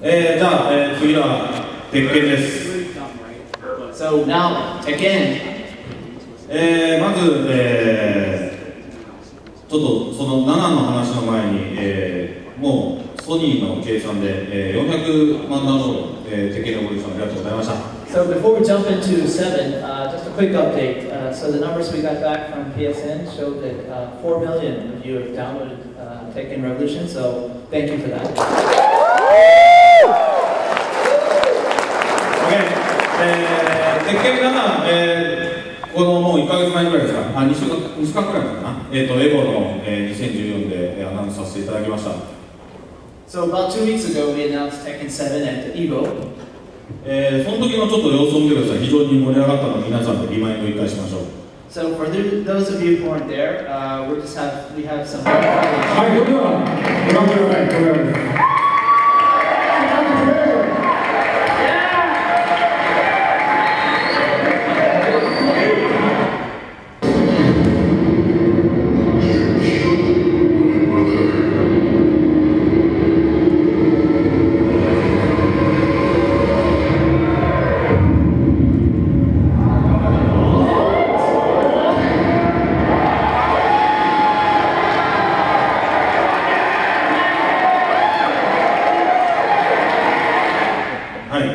じゃあ、次は鉄拳です。So now, Tekken. まず、ちょっとその7の話の前に、もうソニーの計算で、400万ダウンロード、鉄拳のご利用ありがとうございました。So before we jump into 7, just a quick update. So the numbers we got back from PSN showed that 4 million of you have downloaded Tekken Revolution. So thank you for that. Okay. 鉄拳7、このもう1ヶ月前ぐらいですか、2週間くらいかな、エボの、2014でアナウンスさせていただきました。So about 2 weeks ago, we announced Tekken 7 at Evo. その時のちょっと様子を見てください。非常に盛り上がったので皆さんでリマインド1回しましょう。So for those of you who aren't there, we have some. はい、それではご覧ください。これは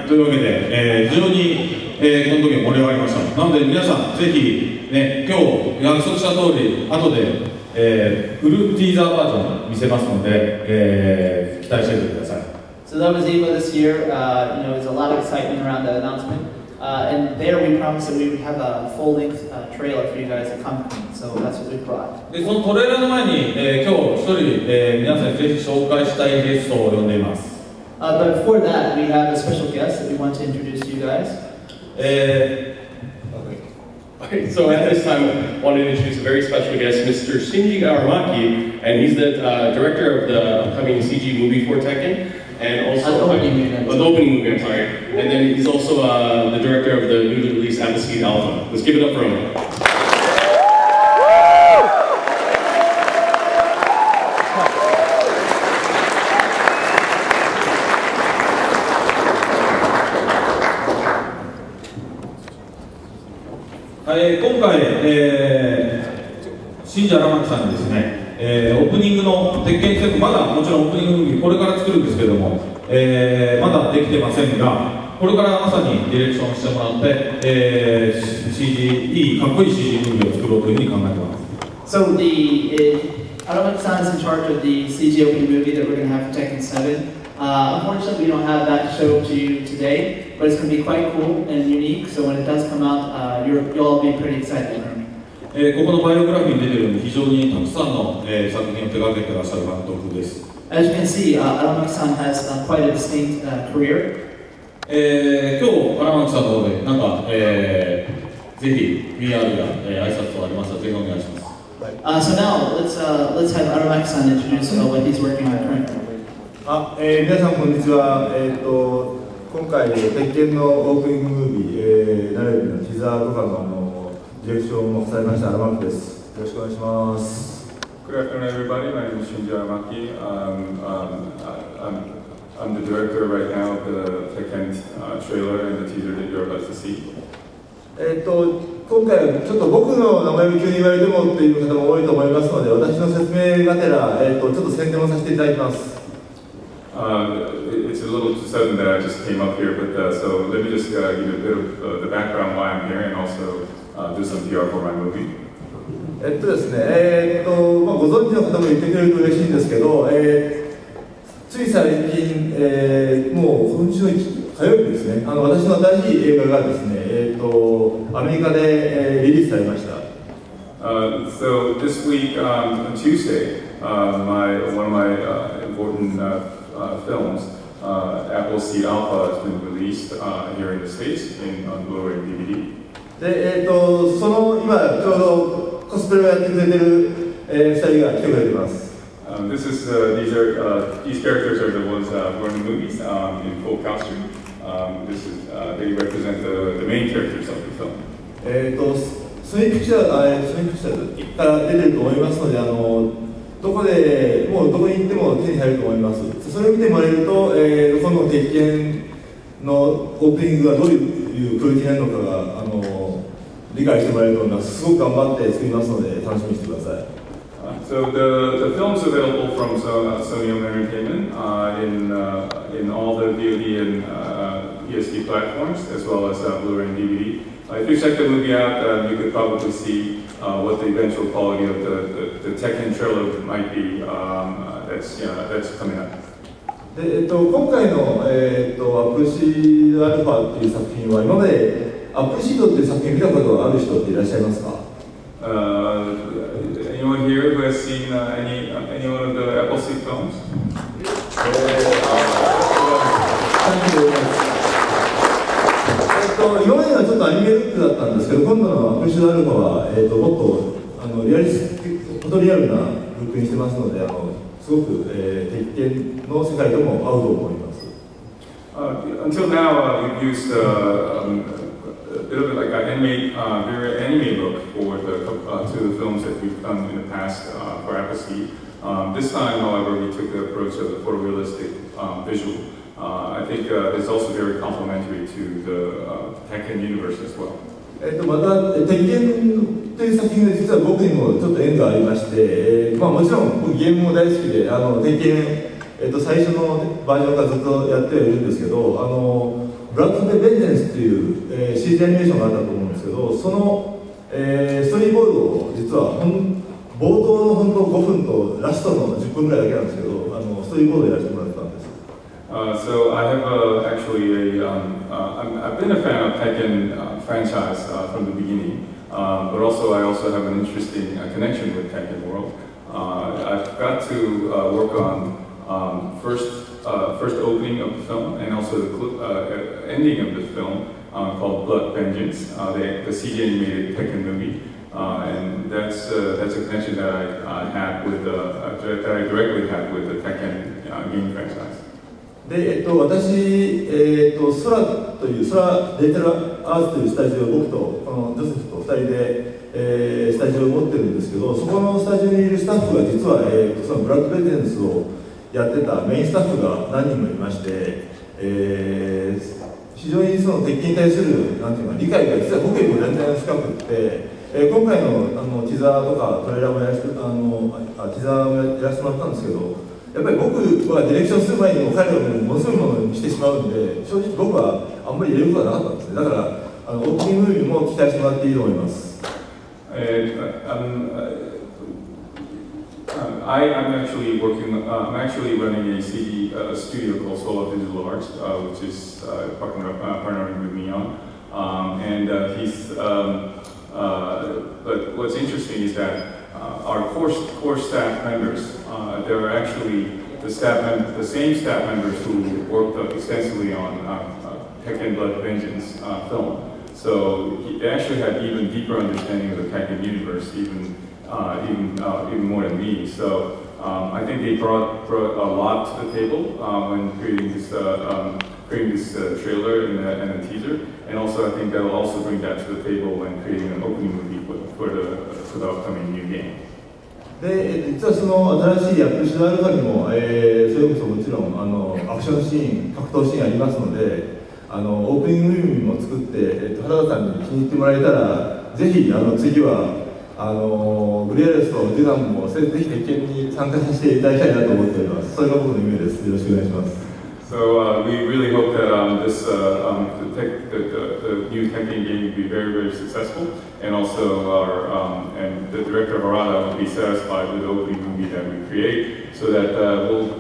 というわけで、非常に、この時は盛り上がりました。なので皆さん、ぜひ、ね、今日約束した通り、後で、フルティーザーバージョン見せますので、期待しておいてください。So that was EVO this year. There's a lot of excitement around that announcement. And there we promised that we would have a full-length trailer for you guys to come. So that's what we brought. で、そのトレーラーの前に、今日一人、皆さんにぜひ紹介したいゲストを呼んでいます。But before that, we have a special guest that we want to introduce to you guys. Okay, so at this time, I want to introduce a very special guest, Mr. Shinji Aramaki, and he's the director of the upcoming CG movie for Tekken, and also the opening movie. I'm sorry, and then he's also the director of the newly released Appleseed Alpha. Let's give it up for him. 今回、新庄荒牧さんにですね、オープニングの鉄拳7、まだもちろんオープニングムービーこれから作るんですけれども、まだできてませんが、これからまさにディレクションしてもらって、CG、かっこいい CG ムービーを作ろうというふうに考えています。So Aramaki-san is in charge of the CG opening movie that we're going to have for Tekken 7. Unfortunately, we don't have that to show to you today, but it's going to be quite cool and unique. So when it does come out, you'll all be pretty excited. ここのバイオグラフィーに出ているように非常にたくさんの、作品を手掛けていらっしゃる監督です。As you can see, Aramaki-san has quite a distinct career. 今日荒牧さんの方でなんか、ぜひ PR や、挨拶とありましたらぜひお願いします。So now let's have Aramaki-san introduce what he's working on currently. 皆さんこんにちは。今回鉄拳のオープニングムービー、並びのティザーとかのディレクションもされました荒牧です。よろしくお願いします。Good afternoon, everybody. My name is Shinji Aramaki. I'm the director right now of the Tekken trailer and the teaser that you're about to see. 今回はちょっと僕の名前を急に言われてもっていう方も多いと思いますので、私の説明がてら、ちょっと宣伝をさせていただきます。It's a little too sudden that I just came up here, but so let me just give you a bit of the background why I'm here and also do some PR for my movie. ですね、ご存知の方も言ってくれると嬉しいんですけど、つい最近、もう今週の火曜日ですね、私の新しい映画がですね、アメリカで、リリースされました。So this week, on Tuesday, one of my important films, Appleseed Alpha, has been released here in the States on Blu-ray and DVD. で、その今ちょうどコスプレをやってくれてる、2人が来てくれています。These characters are the ones who are in the movies in full costume. They represent the main characters of the film. ソニーピクチャーから出てると思いますので、どこに行っても手に入ると思います。それを見てもらえると、今度の鉄鉄拳のオープニングがどういうクオリティなのかが理解してもらえるようなすごく頑張って作りますので楽しみにしてください。So the film's available from Sony Home Entertainment in all the VOD and ESD platforms, as well as Blu-ray and DVD. If you check the movie out, you could probably see what the eventual quality of the Tekken trailer might be. That's coming up. で今回の、アップルシードアルファっていう作品は今までアップルシードっていう作品見たことがある人っていらっしゃいますか？Anyone here who has seen any one of the Appleseed films? 今まではちょっとアニメルックだったんですけど、今度のアップルシードアルファは、もっとリアリスティック、フォトリアルなルックにしてますので、すごく、鉄拳の世界とも合うと思います。Until now, we've used a bit of like an very anime look for to the films that we've done in the past for Appleseed. This time, however, we took the approach of the photorealistic visual. I think it's also very complementary to the Tekken universe as well. また、鉄拳という作品が実は僕にもちょっと縁がありまして、もちろん僕ゲームも大好きで、鉄拳、最初のバージョンからずっとやってはいるんですけど、ブラッド・ベンジェンスという、CG アニメーションがあったと思うんですけど、その、ストーリーボードを実は冒頭の本当5分とラストの10分ぐらいだけなんですけど、ストーリーボードをやらせてもらったんです。So I have actually I've been a fan of Tekken franchise from the beginning, but I also have an interesting connection with Tekken World. I've got to work on first opening of the film and also the ending of the film called Blood Vengeance, the CG animated Tekken movie, and that's a connection that I had with that I directly had with the Tekken game franchise. で私、空という空デジタルアーツというスタジオを僕とこのジョセフと2人で、スタジオを持ってるんですけど、そこのスタジオにいるスタッフが実は、そのブラッド・ベテンスをやってたメインスタッフが何人もいまして、非常にその鉄拳に対するなんていうか理解が実は僕よりも全然深くって、今回のティザーとかトレーラーもやらせてティザーもやらせてもらったんですけど、やっぱり僕はディレクションする前にも彼らをものすごいものにしてしまうんで、正直僕はあんまり入れることはなかったんですね。だからオープニングムービーも期待してもらっていいと思います。I'm actually running a CD studio called Solar Digital Arts, which is partnering with me on. But what's interesting is that our core staff members, they're actually the same staff members who worked extensively on Tekken Blood Vengeance film. So they actually had even deeper understanding of the Tekken universe, even more than me. So I think they brought a lot to the table when creating this trailer and a teaser. And also I think they'll also bring that to the table when creating an opening movie for the upcoming new game. で実はその新しいアップルシードアルファにも、それこそもちろんアクションシーン、格闘シーンありますので、オープニングムービーも作って、原田さんに気に入ってもらえたら、ぜひ次はグリアレスとデュダンもぜひ鉄拳に参加させていただきたいなと思っております。それが僕の夢です。よろしくお願いします。So we really hope that the new Tekken game will be very, very successful, and also and the director of Arada will be satisfied with the opening movie that we create, so that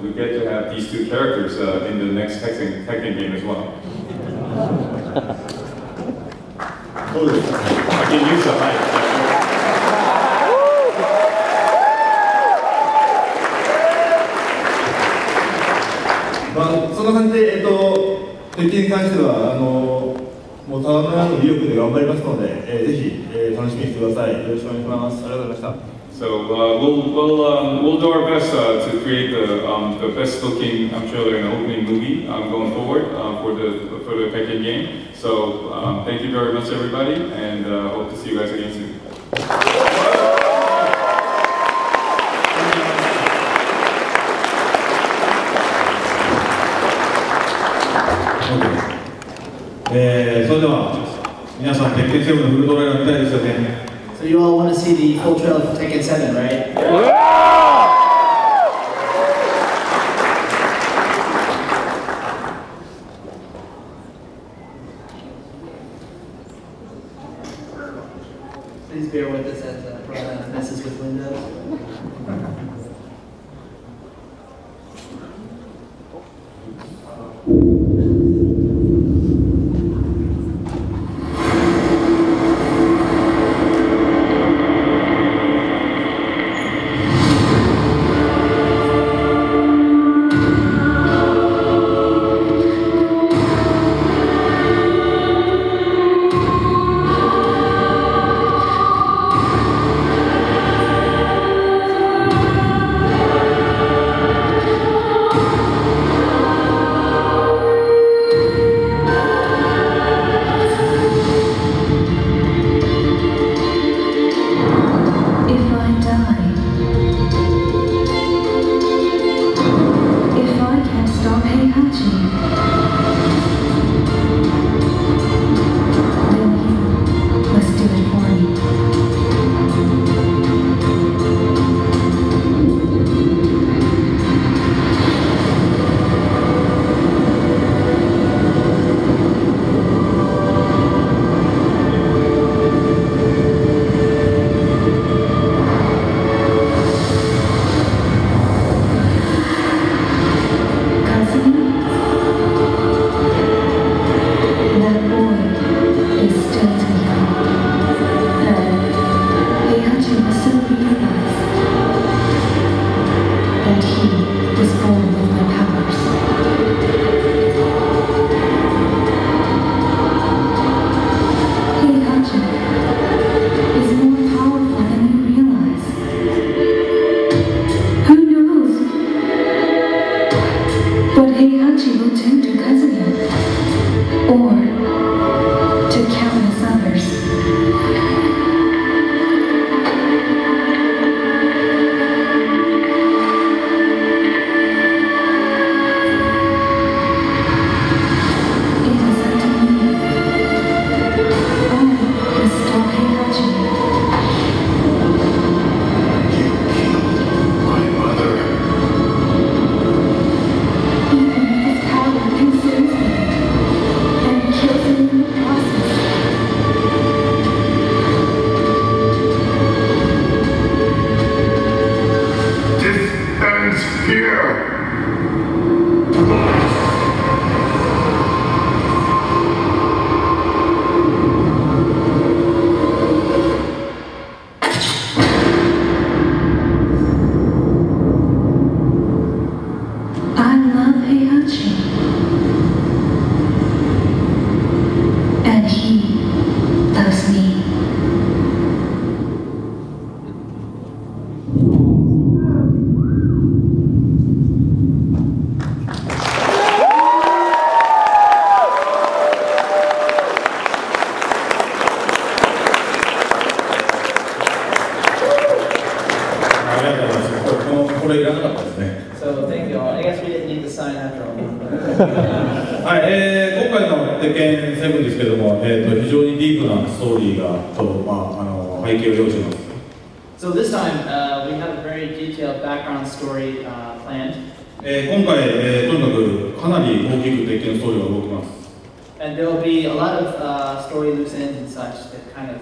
we get to have these two characters in the next Tekken game as well. I can use the mic. そんな感じで、鉄拳に関してはもうただの威力で頑張りますので、ぜひ、楽しみにしてください。よろしくお願いします。ありがとうございました。So we'll do our best to create the best looking trailer and opening movie going forward for the Tekken game. So thank you very much everybody, and hope to see you guys again soon. それでは皆さん鉄拳7のフルトレーラー見たいですよね。 So you all want to see the full trailer for Tekken 7, right? Please bear with us as Brian messes with Windows. So thank you all. I guess we didn't need the sign after all. はい、今回の鉄拳7ですけども、非常にディープなストーリーが背景を用意しています。So this time we have a very detailed background story planned. 今回、とにかくかなり大きく鉄拳ストーリーが動きます。And there will be a lot of story loose ends and such that kind of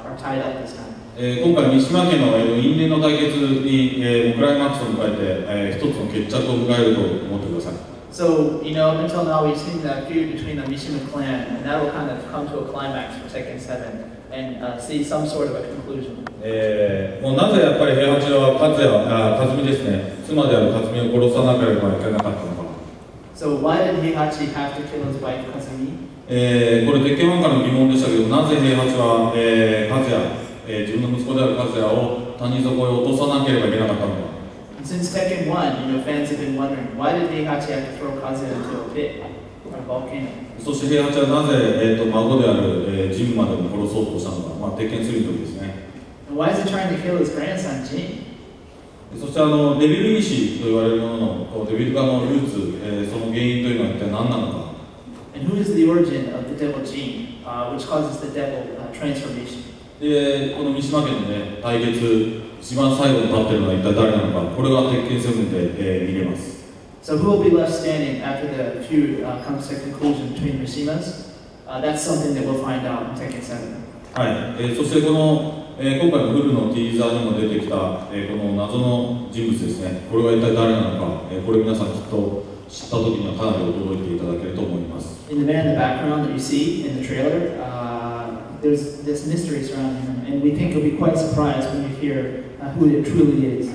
are tied up this time. 今回、三島家の因縁の対決にクライマックスを迎えて、一つの決着を迎えると思ってください。So, you know, up until now we've seen that feud between the Mishima clan, and that will kind of come to a climax for Tekken 7 and see some sort of a conclusion. もうなぜやっぱり平八は和美ですね、妻である和美を殺さなければいけなかったのか。So why did Heihachi have to kill his wife Kazumi? これ鉄拳1からの疑問でしたけど、なぜ平八は、和也、自分の息子である和也を谷底へ落とさなければいけなかったのか。Since Tekken 1, you know, fans have been wondering, why did Heihachi have to throw Kazuya into a pit or a volcano? そして平八はなぜ、孫である、ジンまでも殺そうとしたのか、鉄拳3の時ですね。And why is he trying to kill his grandson, Jin? そしてデビル因子と言われるもののデビル化のルーツ、その原因というのは一体何なのか。And who is the origin of the devil gene, which causes the devil transformation? で、この三島家のね、対決、一番最後に立ってるのは一体誰なのか、これが鉄拳7で、見れます。So who will be left standing after the feud comes to a conclusion between Mishimas? That's something that we'll find out in Tekken 7. はい、そしてこの、今回のフルのティーザーにも出てきた、この謎の人物ですね、これが一体誰なのか、これ皆さんきっと知った時にはかなり驚いていただけると思います。In the man in the background that you see in the trailer, there's this mystery surrounding him, and we think you'll be quite surprised when you hear who it truly is.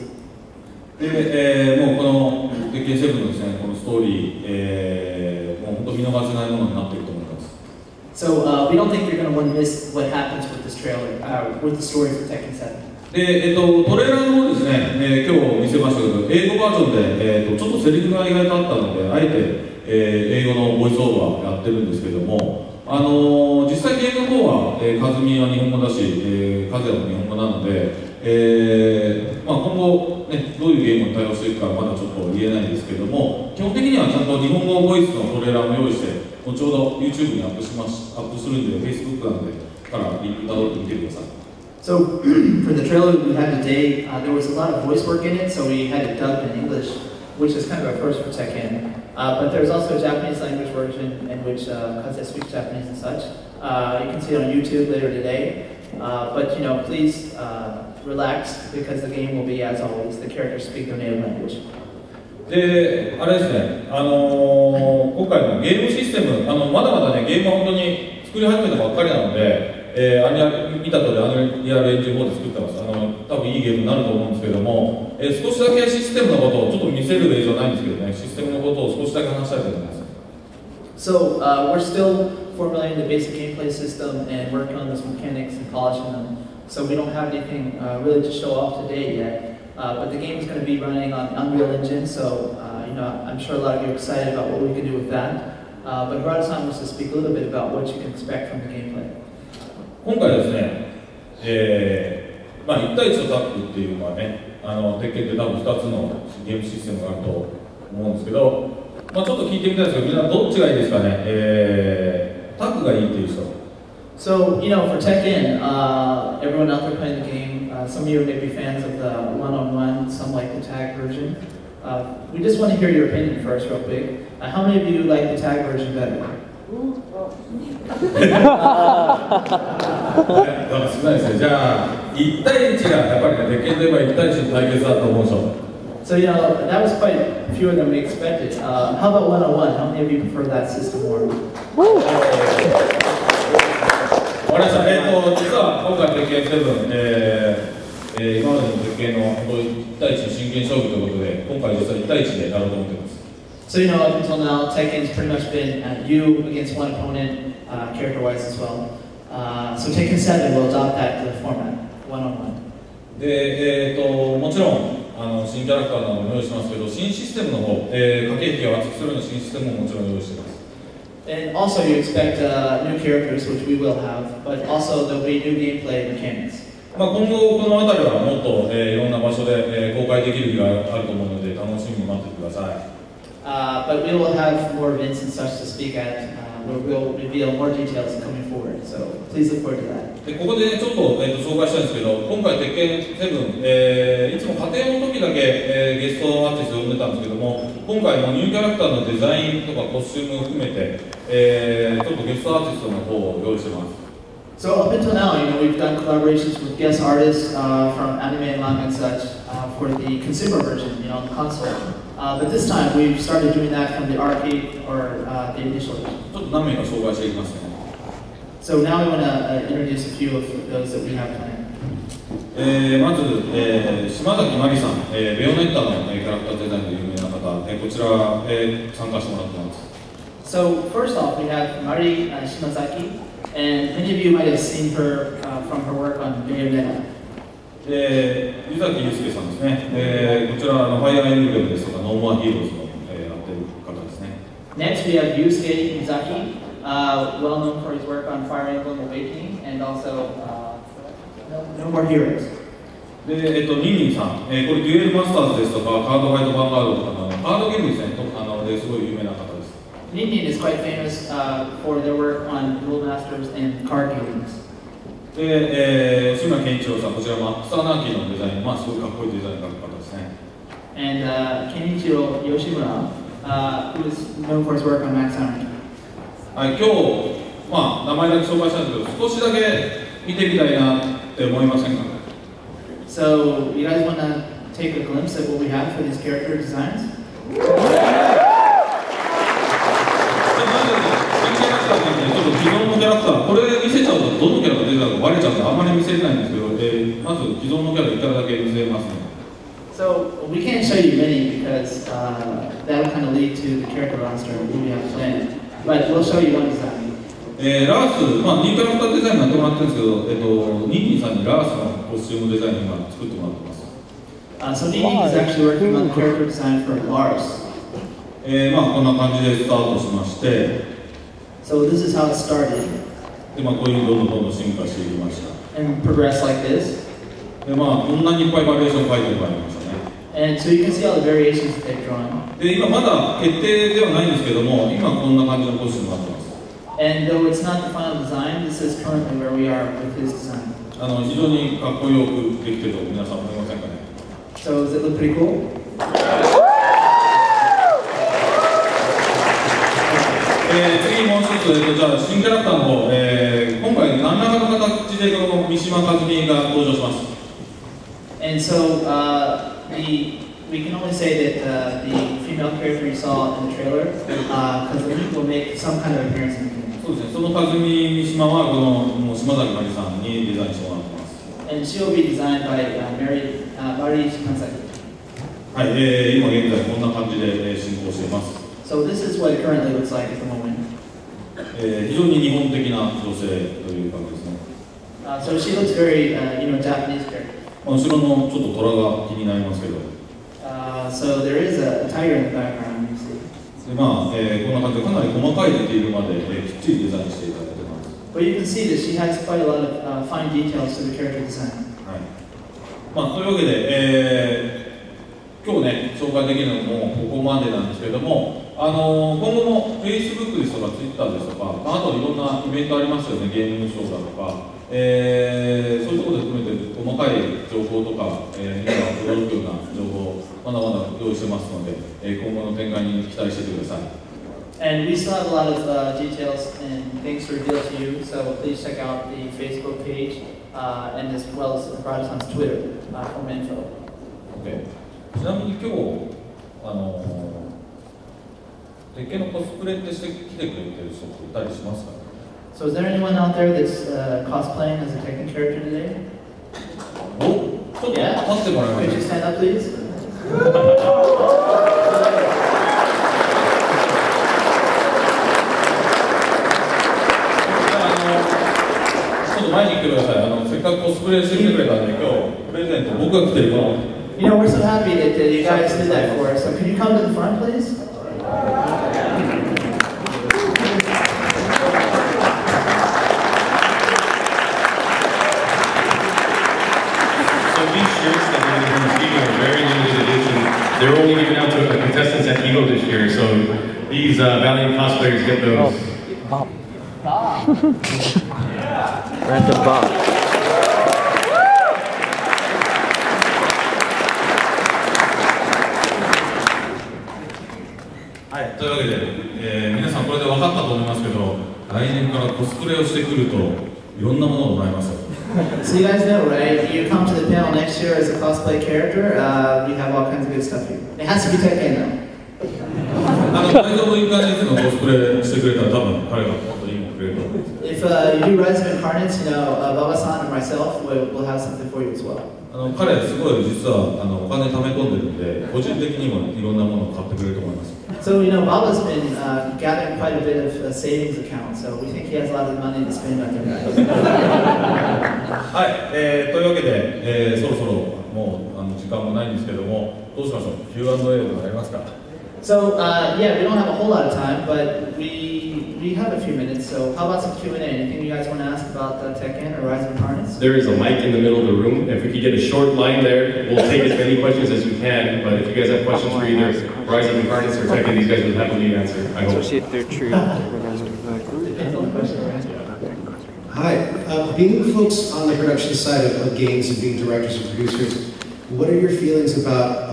で、もうこの鉄拳7のですね、このストーリー、もう本当見逃せないものになっていると思います。So we don't think you're going to want to miss what happens with this trailer, with the story for Tekken 7. で、トレーラーの方ですね、今日見せましたけど、英語バージョンで、ちょっとセリフが意外とあったので、あえて、英語のボイスオーバーやってるんですけども、実際ゲームの方は、カズミは日本語だし、カズヤも日本語なので、今後、ね、どういうゲームに対応していくかはまだちょっと言えないんですけども、基本的にはちゃんと日本語ボイスのトレーラーも用意して、後ほど YouTube にアップするんで、Facebook なので、からリンクたどってみてください。So for the trailer we had today, there was a lot of voice work in it, so we had it dubbed in English, which is kind of a first for Tekken. But there's also a Japanese language version in which Kazuya speaks Japanese and such. You can see it on YouTube later today. But you know, please relax because the game will be, as always, the characters speak their native language. で、あれですね、今回のゲームシステム、まだまだね、ゲームは本当に作り始めたばっかりなので、見たとおりアニリアルエンジン4で作ってます。多分いいゲームになると思うんですけども、少しだけシステムのことをちょっと見せる映像ないんですけどね、システムのことを少しだけ話したいと思います。So we're still formulating the basic gameplay system and working on those mechanics and polishing them. So we don't have anything really to show off today yet. But the game is going to be running on Unreal Engine, so you know, I'm sure a lot of you are excited about what we can do with that. But Hirata-san wants to speak a little bit about what you can expect from the gameplay. 今回ですね、1対1とタッグっていうのはね、鉄拳って多分2つのゲームシステムがあると思うんですけど、ちょっと聞いてみたいんですけど、みんなどっちがいいですかね、タッグがいいっていう人。So, you know, for Tekken, everyone out there playing the game, some of you may be fans of the one-on-one, some like the tag version. We just want to hear your opinion first, real quick. How many of you like the tag version better? 少ないですね。じゃあ、1対1がやっぱりね、鉄拳といえば1対1の対決だと思うでしょ。So, you know, that was quite fewer than we expected. How about one-on-one? How many of you prefer that system more? わかりました。実は今回鉄拳7、今までの鉄拳の1対1の真剣勝負ということで、今回実は1対1でやろうと思っています。So, you know, up until now, Tekken's pretty much been you against one opponent, character-wise as well. So Tekken 7 will adopt that format, one-on-one. で、もちろん新キャラクターなども用意しますけど、新システムの方、駆け引きを厚くするような新システムももちろん用意しています。And also you expect new characters, which we will have, but also there'll be new gameplay mechanics. 今後この辺りはもっと、いろんな場所で、公開できる日があると思うので楽しみに待ってください。But we will have more events and such to speak at, where we'll reveal more details coming forward. So please look forward to that. でここでちょっと、紹介したいんですけど、今回鉄拳7、いつも家庭の時だけ、ゲストアーティストを呼んでたんですけども、今回のニューキャラクターのデザインとかコスチュームを含めて、ちょっとゲストアーティストの方を用意してます。So up until now, you know, we've done collaborations with guest artists from anime and manga and such for the consumer version, you know, on the console. But this time we've started doing that from the arcade or the initial version. ちょっと何名か紹介していきますね。So now we want to introduce a few of those that we have planned. まず、島崎まりさん、ベヨネッタの、キャラクターデザインで有名な方、こちら、参加してもらってます。So first off, we have Mari Shimazaki, and many of you might have seen her from her work on Bayonetta. 湯崎祐介さんですね。こちらファイアーエンブレムですとかノーマーヒーローズの、やってる方ですね。Next, we have Yusuke Mizaki, well known for his work on Fire Emblem Awakening and also No More Heroes. で、ニンニンさん、これデュエルマスターズですとかカードファイトヴァンガードとかカードゲームですね。ですごい有名な方です。Nin is quite famous for their work on Duel Masters and card games. で、志村けんいちろうさん、こちらもスターナーキーのデザイン、まあ、すごいかっこいいデザインの方ですね。And Kenichiro Yoshimura, who is known for his work on Max Anarchy. はい、今日、まあ、名前だけ紹介したんですけど、少しだけ見てみたいなって思いませんか？ So, you guys want to take a glimpse at what we have for these character designs? ちょっと既存のキャラクター、これ見せちゃうとどのキャラが出たかバレちゃうのであんまり見せれないんですけど、まず既存のキャラ1からだけ見せますね。So, we can't show you many because that will kind of lead to the character roster we have planned. But we'll show you one design. ラース、まあ、2キャラクターデザインになってもらってるんですけど、ニンニンさんにラースのコスチュームデザインを今作ってもらってます。So, Nini is actually working on the character design for Lars. まあ、こんな感じでスタートしまして、So, this is how it started. で、まあ、こういうふうにどんどん進化していきました。And progressed like this. で、まあ、こんなにいっぱいバリエーション書いてもらいましたね。And so you can see all the variations that they've drawn. で、今まだ決定ではないんですけども、今こんな感じのコスチュームになってます。And though it's not the final design, this is currently where we are with his design. 非常にかっこよくできてると皆さん思いませんかね。So does it look pretty cool? 次もう一つ、じゃあ新キャラクターの方、今回何らかの形でこの三島和美が登場します。And so we can only say that the female character you saw in the trailer, because will make some kind of appearance in the game. そうですね、その和美三島はこの島崎まりさんにデザインしてもらってます。And she will be designed by Mari Kansaki. はい、今現在こんな感じで進行しています。So this is what it currently looks like at the moment. 非常に日本的な女性という感じですね。So she looks very, Japanese character. 後ろのちょっと虎が気になりますけど。So there is a tiger in the background, you see. で、まあ、こんな感じでかなり細かいディテールまで、きっちりデザインしていただいてます。But you can see that she has quite a lot of fine details to the character design. はい。まあ、というわけで、今日ね、紹介できるのもここまでなんですけれども、今後も Facebook ですとか Twitter ですとか、あといろんなイベントありますよね、ゲームショーだとか、そういうところで含めて細かい情報とか、皆さん驚くような情報、まだまだ用意してますので、今後の展開に期待しててください。And we still have a lot of details and things to reveal to you, so please check out the Facebook page and as well as Radison's Twitter for more info. Okay. ちなみに今日、鉄拳のコスプレってしてきてくれてる人っていたりしますか？ So is there anyone out there that's cosplaying as a Tekken character today? お、ちょっと立ってもらえますか？ Could you stand up, please? ちょっと前に来てください。せっかくコスプレしてきてくれたんで、今日プレゼント僕が来てるから。You know, we're so happy that you guys did that for us. So could you come to the front, please? So these shirts that we're going to see are very limited edition. They're only given out to contestants at Evo this year. So these Valiant cosplayers get those. Bob. Random Bob. はい、というわけで、皆さんこれで分かったと思いますけど、来年からコスプレをしてくるといろんなものをもらえますよ。So you guys know, right? You come to the panel next year as a cosplay character, we have all kinds of good stuff here. It has to be Tekken though. 会場のインカーネットのコスプレしてくれたら多分彼が本当にいいものくれると思います。If you do Rise of Incarnates, Baba-san and myself will have something for you as well. 彼すごい実はお金貯め込んでるんで、個人的にもいろんなものを買ってくれると思います。So Baba's been gathering quite a bit of savings accounts, so we think he has a lot of money to spend on you guys. はい、というわけで、そろそろもう時間もないんですけども、どうしましょう？ Q&A でもやりますか？ So yeah, we don't have a whole lot of time, but we have a few minutes. So how about some Q&A? Anything you guys want to ask about Tekken or Rise of Incarnates? There is a mic in the middle of the room. If we could get a short line there, we'll take as many questions as we can. But if you guys have questions for either Rise of Incarnates or Tekken, these guys will happily answer. I hope. Especially if they're true. Depends on the question, right? Hi. Being folks on the production side of games and being directors and producers, what are your feelings about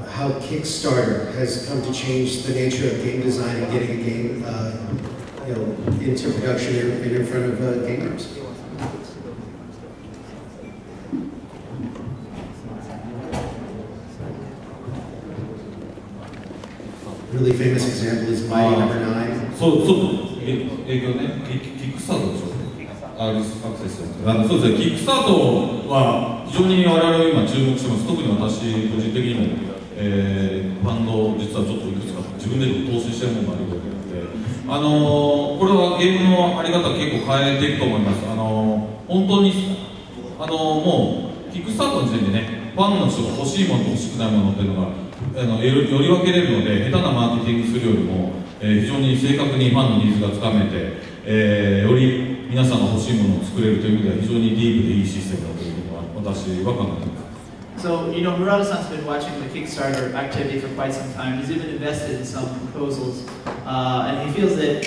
how Kickstarter has come to change the nature of game design and getting a game into production and in front of gamers? Really famous example is Mighty No. 9. そう営業ね、キックスタートでしょ。アクセスそうですね、キックスタートは非常に我々今注目してます。特に私個人的にも、ファンド実はちょっといくつか自分で投資してるものがあるので、これはゲームのあり方結構変えていくと思います。本当にもうキックスタートの時点でね、ファンの人が欲しいものと欲しくないものっていうのがより分けれるので、下手なマーケティングするよりも、非常に正確にファンのニーズがつかめて、より皆さんが欲しいものを作れるという意味では非常にディープでいいシステムだというのは私は考えています。So, Murata-san's been watching the Kickstarter activity for quite some time. He's even invested in some proposals, and he feels that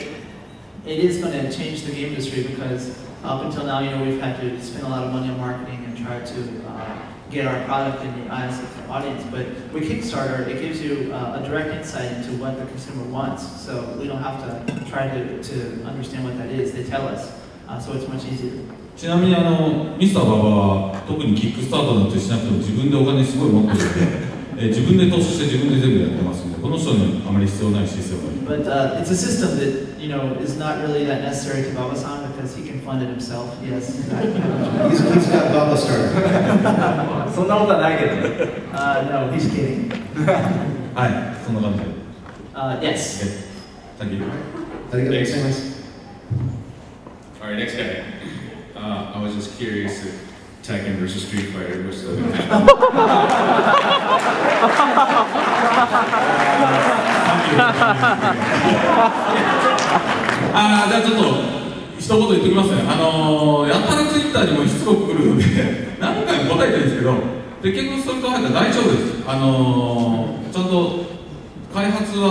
it is going to change the game industry because up until now, we've had to spend a lot of money on marketing and try to get our product in the eyes of the audience. But with Kickstarter, it gives you a direct insight into what the consumer wants. So we don't have to try to understand what that is. They tell us. So it's much easier. ちなみにミスター馬場は特にキックスタートなんてしなくても自分でお金すごい持ってるので、自分で投資して自分で全部やってますので、この人にあまり必要ないシステムが。But it's a system that is not really that necessary to Baba-san because he can fund it himself. Yes. He's got Baba started. そんなことはないけど。No, he's kidding. はい、そんな感じで。Yes. Thank you. Thanks. All right, next guy. I was just curious if Tekken versus Street Fighter was still going to happen. じゃあちょっと一言言っておきますね。やったらツイッターにもしつこく来るので何回も答えてるんですけど、で結局それと入ったら大丈夫です。ちゃんと開発は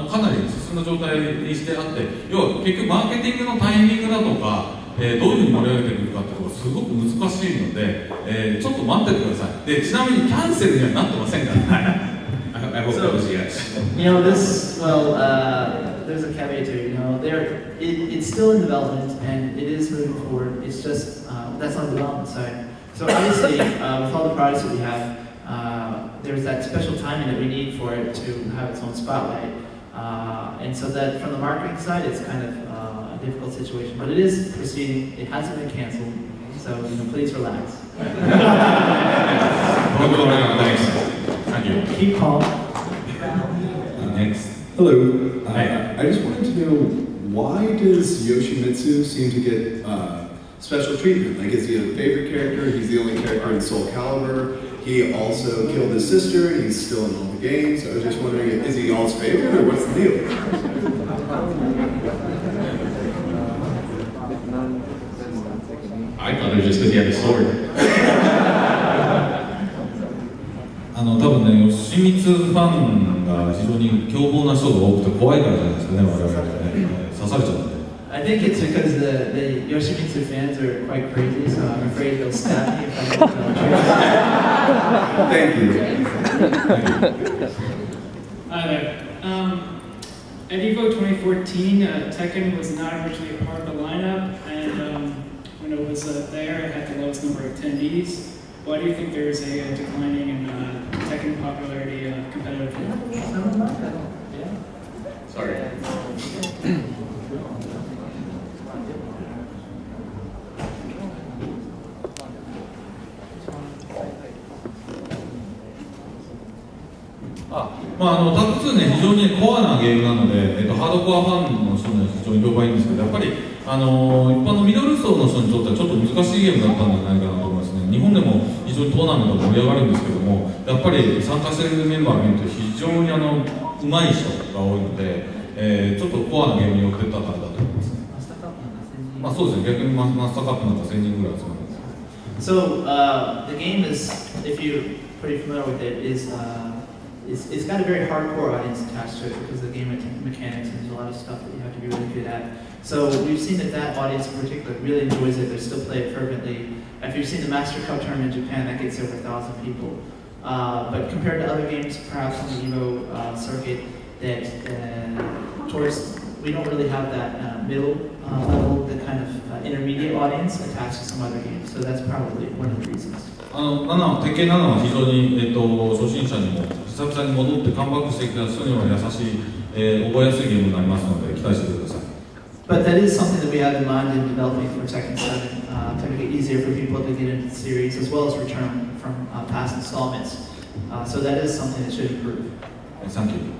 かなり進んだ状態にしてあって、要は結局マーケティングのタイミングだとか、どういうふうに盛り上げてくるかっていうのがすごく難しいので、ちょっと待っててください。でちなみにキャンセルにはなってませんから。I hope that was yes. There's a caveat to it. It's still in development and it is moving forward. It's just that's on the development side. So obviously, with all the products that we have, there's that special timing that we need for it to have its own spotlight. And so that from the marketing side, it's kind of a difficult situation. But it is proceeding. It hasn't been canceled. So please relax. Thank you. Keep calm. Next. Hello. I just wanted to know, why does Yoshimitsu seem to get special treatment? Like, is he a favorite character? He's the only character in Soul Calibur. He also killed his sister, and he's still in all the games. I was just wondering, is he y'all's favorite, or what's the deal? I thought it was just because he had a sword. 多分ね、吉光ファンが非常に凶暴な人が多くて怖いからじゃないですかね、我々はね、刺されちゃうんで。I think it's because the Yoshimitsu fans are quite crazy, so I'm afraid they'll stab me if I don't know. Thank you. Hi there. At EVO 2014, Tekken was not originally a part of the lineup, and when it was there, it had the lowest number of attendees. Why do you think there is a declining in Tekken popularity competitively? Sorry. タッグ2ね、非常にコアなゲームなので、ハードコアファンの人には非常に評判いいんですけど、やっぱり一般のミドル層の人にとってはちょっと難しいゲームだったんじゃないかなと思いますね。日本でも非常にトーナメントが盛り上がるんですけども、やっぱり参加しているメンバーを見ると非常に上手い人が多いので、ちょっとコアなゲームに寄ってった感じだと思いますね。まあそうですね、逆にマスターカップなんか1000人ぐらい集まるんです。So the game is, if you're pretty familiar with it, it's got a very hardcore audience attached to it because of the game mechanics and there's a lot of stuff that you have to be really good at. So we've seen that audience in particular really enjoys it. They still play it fervently. If you've seen the Master Cup tournament in Japan, that gets over 1,000 people. But compared to other games, perhaps on the Evo circuit, that we don't really have that middle level, the kind of intermediate audience attached to some other games. So that's probably one of the reasons. 鉄拳7は非常に、初心者にも久々に戻ってカムバックしてきた人には優しい、覚えやすいゲームになりますので期待してください。But that is something that we have in mind in developing for Tekken 7, to make it easier for people to get into the series as well as return from past installments. So that is something that should improve. Thank you.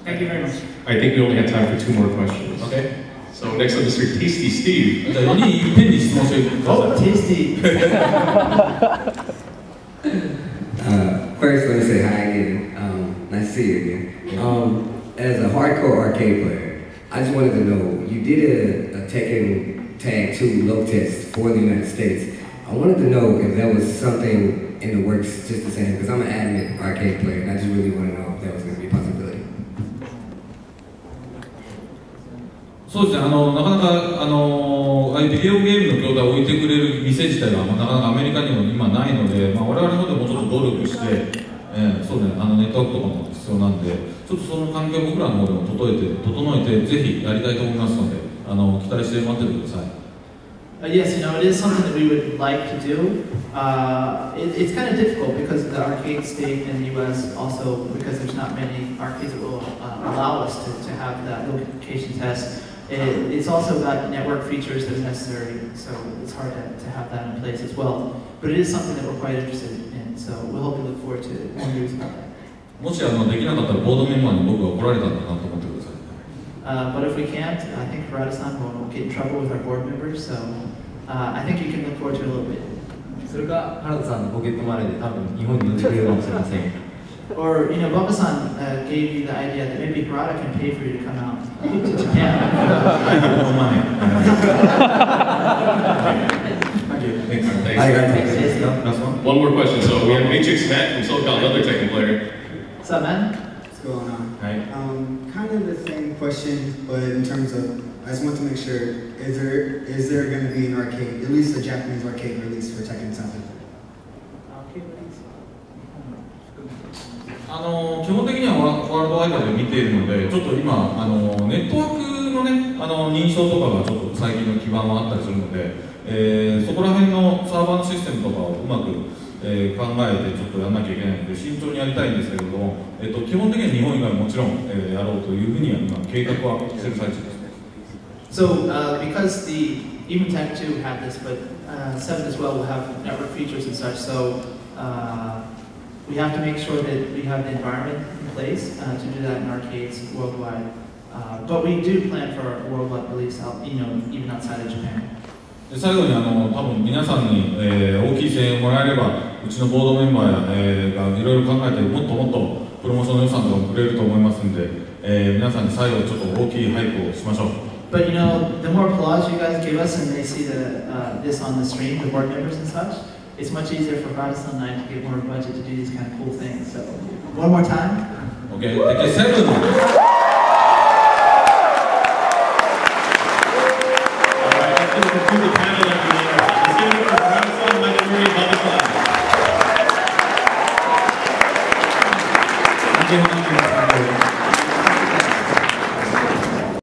Thank you very much. I think we only have time for 2 more questions. Okay. So next up, Mr. Tasty Steve. Oh, Tasty. First, let me say hi again. Nice to see you again. As a hardcore arcade player, I just wanted to know, you did a Tekken Tag 2 load test for the United States. I wanted to know if that was something in the works just the same, because I'm an adamant arcade player, and I just really want to know if that was going to be a possibility. そうですね、なかなかああいうビデオゲームの筐体を置いてくれる店自体は、なかなかアメリカにも今ないので、我々の方でもうちょっと努力して、そうね、ネットワークとかも必要なんで、ちょっとその環境を僕らの方でも整えて、ぜひやりたいと思いますので、期待して待っててください。Yes, it is something that we would like to do. It's kind of difficult because of the arcade state in the U.S. Also because there's not many arcades that will allow us to have that location test. It's also got network features that are necessary, so it's hard to have that in place as well. But it is something that we're quite interested in, so we hope to look forward to more news about that. もしできなかったらボードメンバーに僕が怒られたんだなと思ってください。But if we can't, I think Harada-san will get in trouble with our board members, so I think you can look forward to it a little bit. それが原田さんのポケットマネーで多分日本に呼んでくれるかもしれません。Or, Baba-san gave you the idea that maybe Harada can pay for you to come out to Japan. No money. Thank you. Thanks. Last one. One more question. So we have Matrix Matt from Silicon, another Tekken player. What's up, man? What's going on? Hi. Kind of the same question, but in terms of, I just want to make sure, is there going to be an arcade, at least a Japanese arcade release for Tekken 7? 基本的にはワールドワイドで見ているので、ちょっと今ネットワークのね認証とかがちょっと最近の基盤はあったりするので、そこら辺のサーバーのシステムとかをうまく、考えてちょっとやらなきゃいけないので慎重にやりたいんですけれども、基本的には日本以外もちろん、やろうというふうには今計画はしている最中です。So, because even Tekken 2 had this, but 7 as well will have network features and such, so we have to make sure that we have the environment in place to do that in arcades worldwide. But we do plan for a worldwide release, even outside of Japan. 最後に多分皆さんに、大きい声援をもらえれば、うちのボードメンバーや、がいろいろ考えてもっともっとプロモーションの予算とかもくれると思いますので、皆さんに最後ちょっと大きいハイプをしましょう。But the more applause you guys give us and they see this on the stream, the board members and such, it's much easier for Harada-san and I to get more budget to do these kind of cool things. So, one more time. Okay, Tekken 7!